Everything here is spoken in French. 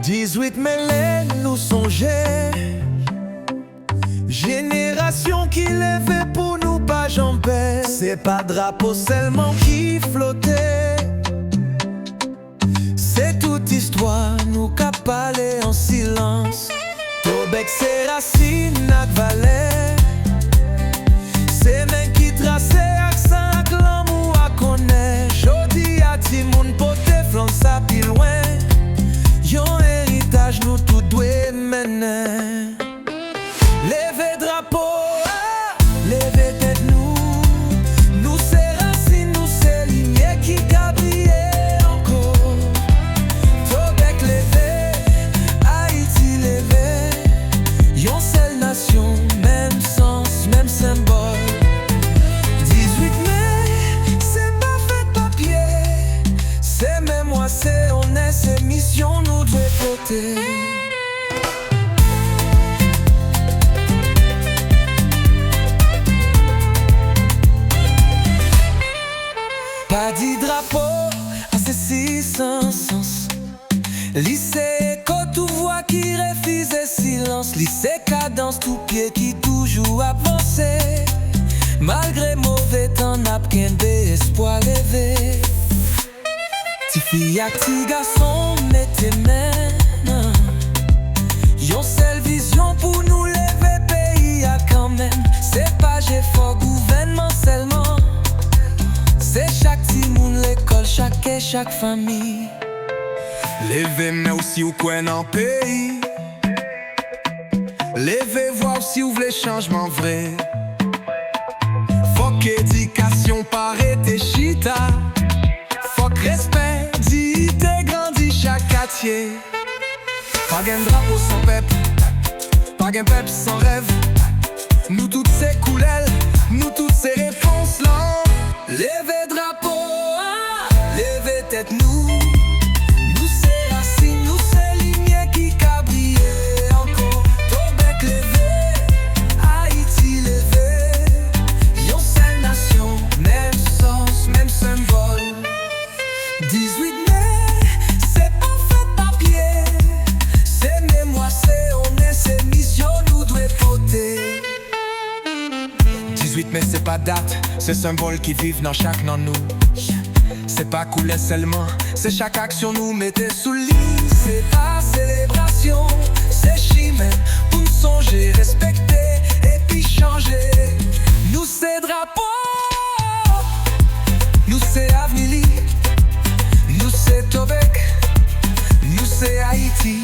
18 mai, nous songer. Génération qui lève pour nous pas jamber. C'est pas drapeau seulement qui flottait. C'est toute histoire, nous qu'a parlé en silence. Tobec c'est racine ak valet. C'est men qui tracé accent ak l'amour à connaître. Jodi a ti moun pote flan sa pi loin. Yon héritage nous tout doué mener. Levez drapeau, levez tête nous. Nous c'est racine, nous c'est lignée qui a brillé encore. Tobec levé, Haïti levé. Yon seule nation, même sens, même symbole. 18 mai, c'est pas fait de papier. C'est mémoire, c'est honnête, c'est mission, nous devons voter. Pas dit drapeau, à ces 600 sens. Lycée, quand tout voix qui refuse silence. Lycée, cadence, tout pied qui toujours avancé. Malgré mauvais temps, n'a qu'un espoir levé. Ti fille ak ti garçon, mettez main. Yon seule vision pour nous lever pays à quand même. C'est pas j'ai fort gouvernement seulement. C'est chaque petit monde, l'école, chaque famille. Levez mais aussi ou quoi dans pays. Levez voir si vous voulez changement vrai. Faut qu'éducation paraît tes chita. Faut que respect, dignité grandit chaque quartier. Pas gain drapeau sans pep, pas gain pep sans rêve. Nous toutes ces coulelles, nous toutes ces réponses là. Levez drapeau, levez tête nous. Nous c'est racine, nous c'est lignée qui a brillé encore. Tobec levé, Haïti levé. Yon seule nation, même sens, même symbole. 18 mai, c'est pas fait de papier. C'est mémoire, c'est honnête, c'est mission, nous devons voter. 18 mai c'est pas date, c'est symbole qui vivent dans chaque dans nous. C'est pas couler seulement, c'est chaque action nous mettez sous lit. C'est pas célébration, c'est chimène. Pour nous songer, respecter et puis changer. Nous c'est drapeau, nous c'est Avnili, nous c'est Tobec, nous c'est Haïti.